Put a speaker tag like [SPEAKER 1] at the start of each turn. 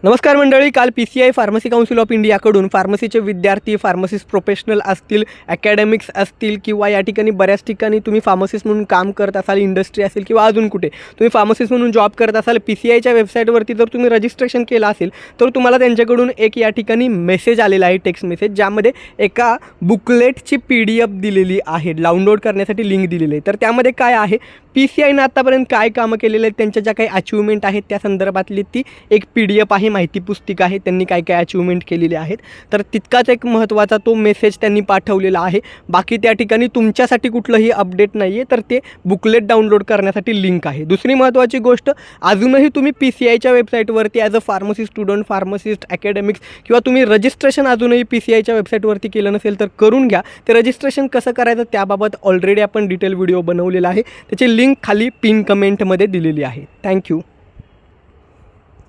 [SPEAKER 1] नमस्कार मंडळी, काल PCI फार्मसी काउन्सिल ऑफ इंडियाकडून फार्मसीचे विद्यार्थी, फार्मसिस्ट प्रोफेशनल असतील, अकॅडमिक्स असतील किंवा या ठिकाणी बऱ्याच ठिकाणी तुम्ही फार्मसिस्ट म्हणून काम करत असाल, इंडस्ट्री असेल किंवा अजून कुठे तुम्ही फार्मसिस्ट म्हणून जॉब करत असाल, PCIच्या वेबसाईटवरती जर तुम्ही रजिस्ट्रेशन केलं असेल तर तुम्हाला त्यांच्याकडून एक या ठिकाणी मेसेज आलेला आहे, टेक्स्ट मेसेज, ज्यामध्ये एका बुकलेटची PDF दिलेली आहे, डाउनलोड करण्यासाठी लिंक दिलेली आहे. तर त्यामध्ये काय आहे, PCIनं आतापर्यंत काय कामं केलेले आहेत, त्यांच्या ज्या काही अचिव्हमेंट आहेत त्या संदर्भातली ती एक PDF आहे, माहिती पुस्तिका आहे, त्यांनी काय काय अचिव्हमेंट केलेले आहेत. तर तितकाच एक महत्त्वाचा तो मेसेज त्यांनी पाठवलेला आहे. बाकी त्या ठिकाणी तुमच्यासाठी कुठलंही अपडेट नाही आहे, तर ते बुकलेट डाउनलोड करण्यासाठी लिंक आहे. दुसरी महत्त्वाची गोष्ट, अजूनही तुम्ही PCIच्या वेबसाईटवरती as a pharmacy student, pharmacist, academics किंवा तुम्ही रजिस्ट्रेशन अजूनही PCIच्या वेबसाईटवरती केलं नसेल तर करून घ्या. ते रजिस्ट्रेशन कसं करायचं त्याबाबत ऑलरेडी आपण डिटेल व्हिडिओ बनवलेला आहे, त्याची लिंक खाली पिन कमेंटमध्ये दिलेली आहे. थँक्यू.